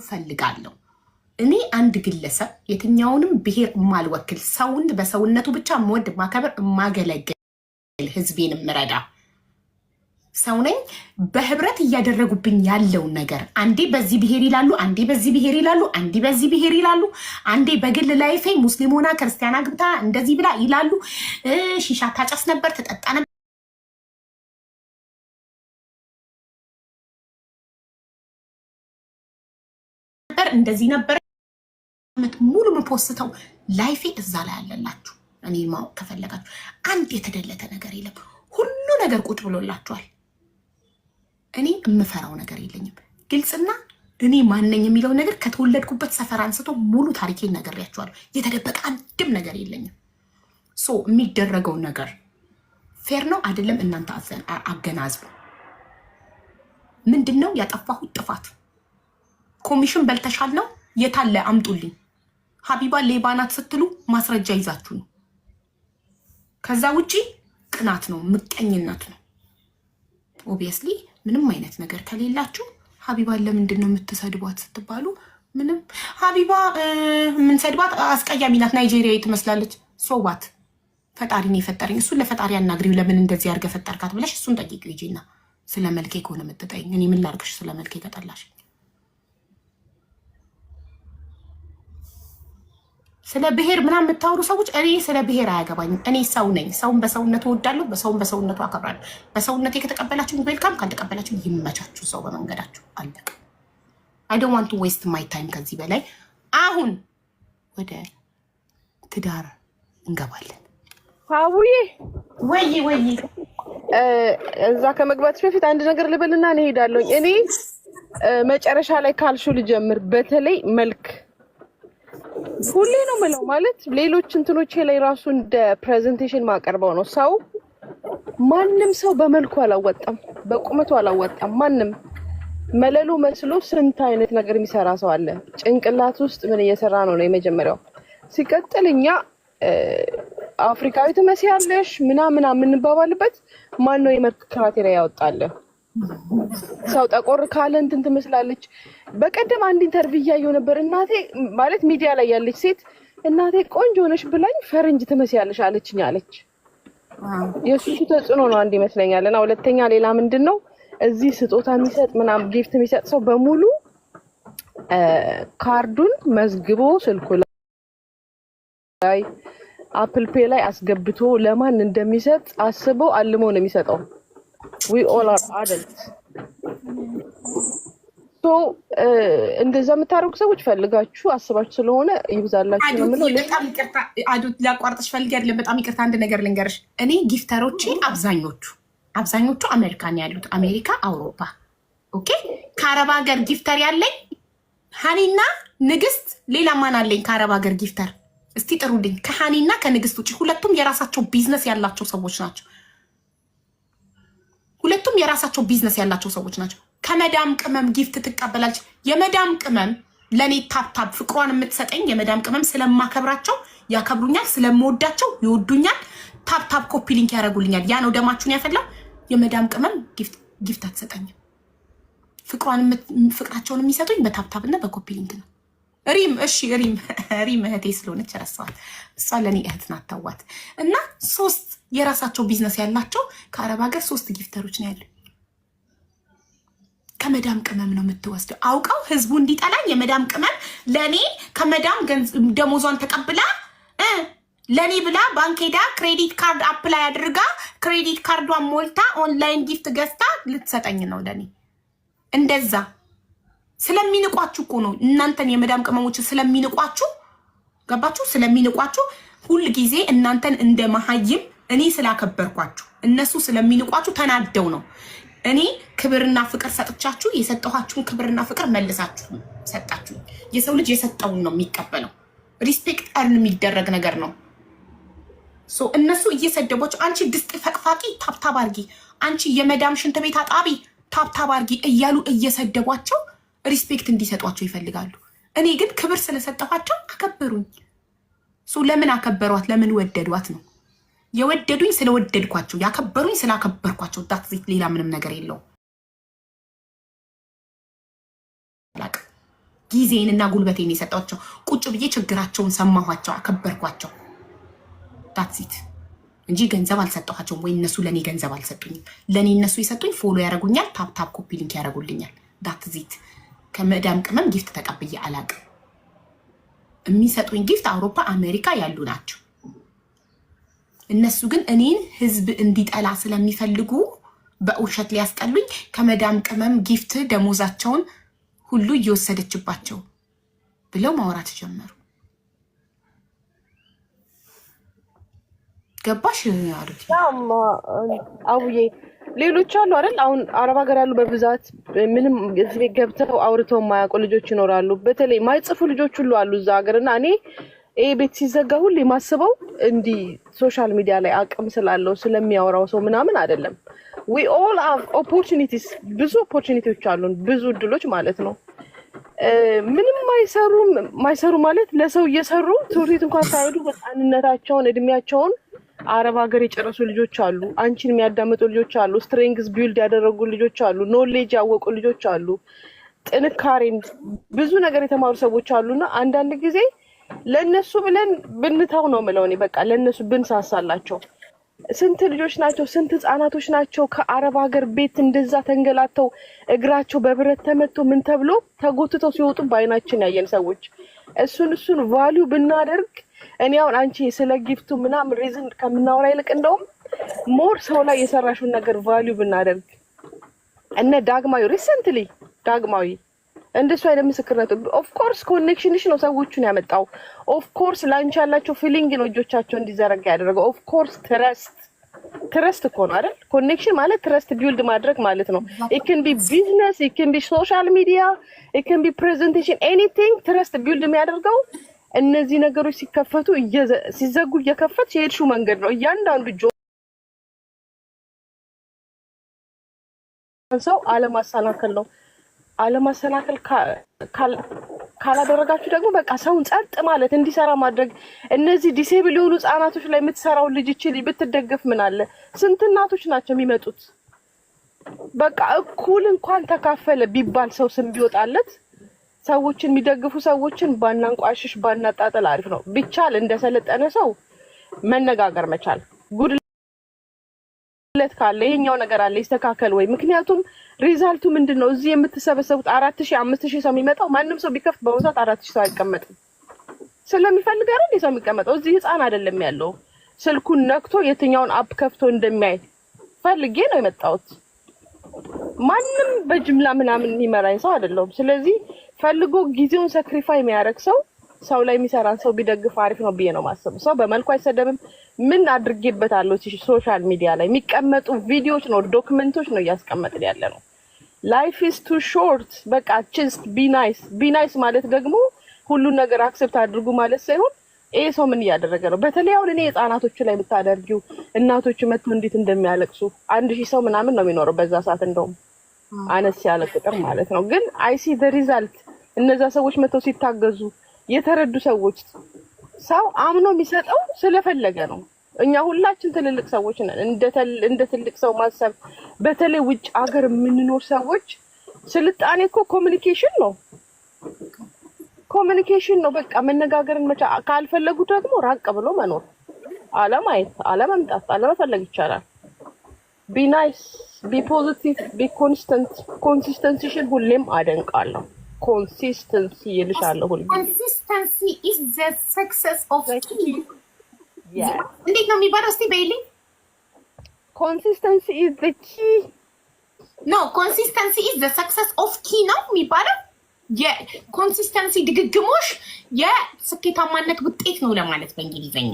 ፈልጋለሁ እኔ አንድ ግለሰብ የትኛውንም ብሔር ማልወክል ሰውን በሰውነቱ ብቻ ሞድ ማከበር ማገለግል ህዝቤን ምረዳ ሰው ነኝ። በህብረት እያደረጉብኝ ያለው ነገር አንዴ በዚህ ብሔር ይላሉ፣ አንዴ በዚህ ብሔር ይላሉ፣ አንዴ በዚህ ብሔር ይላሉ፣ አንዴ በግል ላይፌ ሙስሊም ሆና ክርስቲያና ግብታ እንደዚህ ብላ ይላሉ። ሺሻ ታጨስ ነበር፣ ተጠጣ ነበር፣ እንደዚህ ነበር። ሙሉ ምፖስተው ላይፌ እዛ ላይ አለላችሁ። እኔ ማወቅ ከፈለጋችሁ አንድ የተደለተ ነገር የለም። ሁሉ ነገር ቁጭ ብሎላችኋል። እኔ የምፈራው ነገር የለኝም። ግልጽና እኔ ማነኝ የሚለው ነገር ከተወለድኩበት ሰፈር አንስቶ ሙሉ ታሪኬን ነግሬያችኋለሁ። የተደበቀ አንድም ነገር የለኝም። ሶ የሚደረገው ነገር ፌር ነው አይደለም? እናንተ አገናዝቡ። ምንድነው ያጠፋሁት ጥፋት? ኮሚሽን በልተሻል ነው የታለ? አምጡልኝ። ሀቢባ ሌባ ናት ስትሉ ማስረጃ ይዛችሁ ነው። ከዛ ውጪ ቅናት ነው፣ ምቀኝነት ነው። ኦብቪየስሊ ምንም አይነት ነገር ከሌላችሁ ሀቢባን ለምንድን ነው የምትሰድቧት ስትባሉ ምንም ሀቢባ የምንሰድባት አስቀያሚ ናት፣ ናይጄሪያዊ ትመስላለች። ሶባት ፈጣሪን የፈጠረኝ እሱን ለፈጣሪ አናግሪው። ለምን እንደዚህ አድርገህ ፈጠርካት ብለሽ እሱን ጠይቂው ሂጂና። ስለ መልኬ ከሆነ የምትጠይኝ እኔ ምን ላድርግሽ? ስለ መልኬ ከጠላሽ ስለ ብሔር ምናምን የምታወሩ ሰዎች እኔ ስለ ብሔር አያገባኝም። እኔ ሰው ነኝ። ሰውን በሰውነቱ እወዳለሁ፣ በሰውን በሰውነቱ አከብራለሁ። በሰውነቴ ከተቀበላችሁ ዌልካም፣ ካልተቀበላችሁ ይመቻችሁ። ሰው በመንገዳችሁ አለቀ። አይ ዶንት ዋንት ቱ ዌስት ማይ ታይም ከዚህ በላይ። አሁን ወደ ትዳር እንገባለን። አቡዬ ወይ እዛ ከመግባትሽ በፊት አንድ ነገር ልበልና እንሄዳለሁ። እኔ መጨረሻ ላይ ካልሹ ልጀምር። በተለይ መልክ ሁሌ ነው ምለው፣ ማለት ሌሎች እንትኖቼ ላይ ራሱ እንደ ፕሬዘንቴሽን ማቀርበው ነው። ሰው ማንም ሰው በመልኩ አላወጣም፣ በቁመቱ አላወጣም። ማንም መለሎ መስሎ ስንት አይነት ነገር የሚሰራ ሰው አለ። ጭንቅላት ውስጥ ምን እየሰራ ነው ነው የመጀመሪያው። ሲቀጥል እኛ አፍሪካዊ ትመስያለሽ ምናምን የምንባባልበት ማን ነው የመልክ ክራቴሪያ ያወጣለ? ሰው ጠቆር ካለ እንትን ትመስላለች። በቀደም አንድ ኢንተርቪው እያየሁ ነበር። እናቴ ማለት ሚዲያ ላይ ያለች ሴት እናቴ ቆንጆ ሆነሽ ብላኝ ፈረንጅ ትመስያለሽ አለችኝ አለች። የሱ ተጽዕኖ ነው አንድ ይመስለኛል። እና ሁለተኛ ሌላ ምንድነው እዚህ ስጦታ የሚሰጥ ምናምን ጊፍት የሚሰጥ ሰው በሙሉ ካርዱን መዝግቦ ስልኩ ላይ አፕል ፔ ላይ አስገብቶ ለማን እንደሚሰጥ አስቦ አልሞ ነው የሚሰጠው። we all are adults. so እንደዛ የምታረጉ ሰዎች ፈልጋችሁ አስባችሁ ስለሆነ ይብዛላችሁ ነው የምለው። በጣም ይቅርታ አዱት ላቋርጥሽ ፈልጌ አይደለም። በጣም ይቅርታ አንድ ነገር ልንገርሽ። እኔ ጊፍተሮቼ አብዛኞቹ አሜሪካን ያሉት፣ አሜሪካ፣ አውሮፓ። ኦኬ ከአረብ ሀገር ጊፍተር ያለኝ ሃኒና ንግስት። ሌላ ማን አለኝ ከአረብ ሀገር ጊፍተር? እስቲ ጥሩልኝ። ከሃኒና ከንግስት ውጪ ሁለቱም የራሳቸው ቢዝነስ ያላቸው ሰዎች ናቸው። ሁለቱም የራሳቸው ቢዝነስ ያላቸው ሰዎች ናቸው። ከመዳም ቅመም ጊፍት ትቀበላለች። የመዳም ቅመም ለኔ ታፕታፕ ፍቅሯን የምትሰጠኝ የመዳም ቅመም ስለማከብራቸው ያከብሩኛል፣ ስለምወዳቸው ይወዱኛል። ታፕታፕ ኮፒ ሊንክ ያደርጉልኛል። ያ ነው ደማችሁን ያፈላው። የመዳም ቅመም ጊፍት አትሰጠኝም። ፍቅራቸውን የሚሰጡኝ በታፕታፕ እና በኮፒ ሊንክ ነው። ሪም እሺ፣ ሪም እህቴ ስለሆነች ረሳዋት። እሷ ለኔ እህት ናት፣ ተዋት። እና 3 የራሳቸው ቢዝነስ ያላቸው ከአረብ ሀገር 3 ጊፍተሮች ነው ያሉ። ከመዳም ቅመም ነው የምትወስደው። አውቀው ህዝቡ እንዲጠላኝ የመዳም ቅመም ለኔ ከመዳም ደሞዟን ተቀብላ ለኔ ብላ ባንክ ሄዳ ክሬዲት ካርድ አፕላይ አድርጋ ክሬዲት ካርዷን ሞልታ ኦንላይን ጊፍት ገዝታ ልትሰጠኝ ነው ለኔ። እንደዛ ስለሚንቋችሁ እኮ ነው። እናንተን የመዳም ቅመሞችን ስለሚንቋችሁ፣ ገባችሁ? ስለሚንቋችሁ ሁል ጊዜ እናንተን እንደ መሀይም እኔ ስላከበርኳችሁ እነሱ ስለሚንቋችሁ ተናደው ነው። እኔ ክብርና ፍቅር ሰጥቻችሁ የሰጠኋችሁን ክብርና ፍቅር መልሳችሁ ሰጣችሁ። የሰው ልጅ የሰጠውን ነው የሚቀበለው። ሪስፔክት እርን የሚደረግ ነገር ነው። ሶ እነሱ እየሰደቧችሁ አንቺ ድስጥ ፈቅፋቂ ታብታብ አርጊ፣ አንቺ የመዳም ሽንት ቤት አጣቢ ታብታብ አርጊ እያሉ እየሰደቧቸው ሪስፔክት እንዲሰጧቸው ይፈልጋሉ። እኔ ግን ክብር ስለሰጠኋቸው አከበሩኝ። ሶ ለምን አከበሯት? ለምን ወደዷት ነው። የወደዱኝ ስለወደድኳቸው፣ ያከበሩኝ ስላከበርኳቸው። ዳትዚት ሌላ ምንም ነገር የለውም። ጊዜንና ጉልበቴን የሰጧቸው። ቁጭ ብዬ ችግራቸውን ሰማኋቸው፣ አከበርኳቸው። ዳትሲት እንጂ ገንዘብ አልሰጠኋቸውም ወይ እነሱ ለኔ ገንዘብ አልሰጡኝም። ለኔ እነሱ የሰጡኝ ፎሎ ያደርጉኛል፣ ታፕ ኮፒ ሊንክ ያደርጉልኛል። ዳትዚት ከመዳም ቅመም ጊፍት ተቀብዬ አላቅም። የሚሰጡኝ ጊፍት አውሮፓ አሜሪካ ያሉ ናቸው። እነሱ ግን እኔን ህዝብ እንዲጠላ ስለሚፈልጉ በውሸት ሊያስጠሉኝ ከመዳም ቅመም ጊፍት ደሞዛቸውን ሁሉ እየወሰደችባቸው ብለው ማውራት ጀመሩ። ገባሽ አሉት አቡዬ። ሌሎች አሉ አይደል? አሁን አረብ ሀገር ያሉ በብዛት ምንም እዚህ ቤት ገብተው አውርተው የማያውቁ ልጆች ይኖራሉ። በተለይ ማይጽፉ ልጆች ሁሉ አሉ እዛ ሀገርና እኔ ይሄ ቤት ሲዘጋ ሁሉ የማስበው እንዲህ ሶሻል ሚዲያ ላይ አቅም ስላለው ስለሚያወራው ሰው ምናምን አይደለም። we all have opportunities፣ ብዙ ኦፖርቹኒቲዎች አሉን፣ ብዙ እድሎች ማለት ነው። ምንም ማይሰሩ ማለት ለሰው እየሰሩ ትውሪት እንኳን ሳይሄዱ በጣንነታቸውን እድሜያቸውን አረብ ሀገር የጨረሱ ልጆች አሉ። አንቺን የሚያዳምጡ ልጆች አሉ። ስትሬንግዝ ቢልድ ያደረጉ ልጆች አሉ። ኖሌጅ ያወቁ ልጆች አሉ። ጥንካሬን ብዙ ነገር የተማሩ ሰዎች አሉና አንዳንድ ጊዜ ለነሱ ብለን ብንታው ነው የምለው እኔ። በቃ ለነሱ ብንሳሳላቸው። ስንት ልጆች ናቸው፣ ስንት ህጻናቶች ናቸው ከአረብ ሀገር ቤት እንደዛ ተንገላተው እግራቸው በብረት ተመቶ ምን ተብሎ ተጎትተው ሲወጡ በአይናችን ያየን ሰዎች። እሱን ቫልዩ ብናደርግ እኔ አሁን አንቺ ስለ ጊፍቱ ምናምን ሪዝን ከምናወራ ይልቅ እንደውም ሞር ሰው ላይ የሰራሽውን ነገር ቫልዩ ብናደርግ እነ ዳግማዊ ሪሰንትሊ ዳግማዊ እንደሱ አይነት ምስክርነት ኦፍ ኮርስ ኮኔክሽንሽ ነው ሰዎቹን ያመጣው። ኦፍ ኮርስ ላንቺ ያላቸው ፊሊንግ ነው እጆቻቸው እንዲዘረጋ ያደረገው። ኦፍ ኮርስ ትረስት እኮ ነው አይደል? ኮኔክሽን ማለት ትረስት ቢልድ ማድረግ ማለት ነው። ኢት ካን ቢ ቢዝነስ፣ ኢት ካን ቢ ሶሻል ሚዲያ፣ ኢት ካን ቢ ፕሬዘንቴሽን፣ ኤኒቲንግ ትረስት ቢልድ የሚያደርገው እነዚህ ነገሮች ሲከፈቱ ሲዘጉ እየከፈት የሄድሽው መንገድ ነው። እያንዳንዱ ሰው አለማሰናከል ነው። አለማሰናከል ካላደረጋችሁ ደግሞ በቃ ሰውን ጸጥ ማለት እንዲሰራ ማድረግ። እነዚህ ዲሴብል የሆኑ ህጻናቶች ላይ የምትሰራው ልጅ ይችል ብትደገፍ ምን አለ? ስንት እናቶች ናቸው የሚመጡት? በቃ እኩል እንኳን ተካፈለ ቢባል ሰው ስም ቢወጣለት ሰዎችን የሚደግፉ ሰዎችን ባናንቋሽሽ ባናጣጣል አሪፍ ነው። ቢቻል እንደሰለጠነ ሰው መነጋገር መቻል። ጉድለት ካለ ይሄኛው ነገር አለ ይስተካከል ወይ? ምክንያቱም ሪዛልቱ ምንድነው? እዚህ የምትሰበሰቡት 4000 5000 ሰው የሚመጣው ማንም ሰው ቢከፍት በውዛት 4000 ሰው አይቀመጥም። ስለሚፈልግ አይደል ሰው የሚቀመጠው? እዚህ ህፃን አይደለም ያለው ስልኩን ነክቶ የትኛውን አፕ ከፍቶ እንደሚያይ ፈልጌ ነው የመጣሁት። ማንም በጅምላ ምናምን የሚመራኝ ሰው አይደለም። ስለዚህ ፈልጎ ጊዜውን ሳክሪፋይ የሚያደርግ ሰው ላይ የሚሰራን ሰው ቢደግፍ አሪፍ ነው ብዬ ነው ማሰብ። ሰው በመልኩ አይሰደብም። ምን አድርጌበታለሁ? ሶሻል ሚዲያ ላይ የሚቀመጡ ቪዲዮዎች ነው ዶክመንቶች ነው እያስቀመጥን ያለ ነው። ላይፍ ኢዝ ቱ ሾርት። በቃ ጀስት ቢ ናይስ ማለት ደግሞ ሁሉን ነገር አክሰፕት አድርጉ ማለት ሳይሆን ይሄ ሰው ምን እያደረገ ነው? በተለይ አሁን እኔ ህጻናቶቹ ላይ የምታደርጊው እናቶቹ መጥተው እንዴት እንደሚያለቅሱ 1000 ሰው ምናምን ነው የሚኖረው በዛ ሰዓት፣ እንደውም አነስ ያለ ቁጥር ማለት ነው። ግን አይ ሲ ዘ ሪዛልት እነዛ ሰዎች መጥተው ሲታገዙ የተረዱ ሰዎች ሰው አምኖ የሚሰጠው ስለፈለገ ነው። እኛ ሁላችን ትልልቅ ሰዎች ነን። እንደ ትልቅ ሰው ማሰብ በተለይ ውጭ ሀገር የምንኖር ሰዎች ስልጣኔ እኮ ኮሚኒኬሽን ነው። በቃ መነጋገርን መቻ ካልፈለጉ ደግሞ ራቅ ብሎ መኖር፣ አለማየት፣ አለመምጣት፣ አለመፈለግ ይቻላል። ቢ ናይስ፣ ቢ ፖዚቲቭ፣ ቢ ኮንስተንት። ኮንሲስተንሲሽን ሁሌም አደንቃለሁ። ኮንሲስተንሲ ይልሻለሁ ሁሌ። ኮንሲስተንሲ ኢዝ ዘ ሰክሰስ ኦፍ ኪ። እንዴት ነው የሚባለው? እስቲ በይልኝ። ኮንሲስተንሲ ኢዝ ዘ ኪ። ኖ ኮንሲስተንሲ ኢዝ ዘ ሰክሰስ ኦፍ ኪ ነው የሚባለው። የኮንሲስተንሲ ድግግሞሽ የስኬታማነት ውጤት ነው ለማለት በእንግሊዝኛ።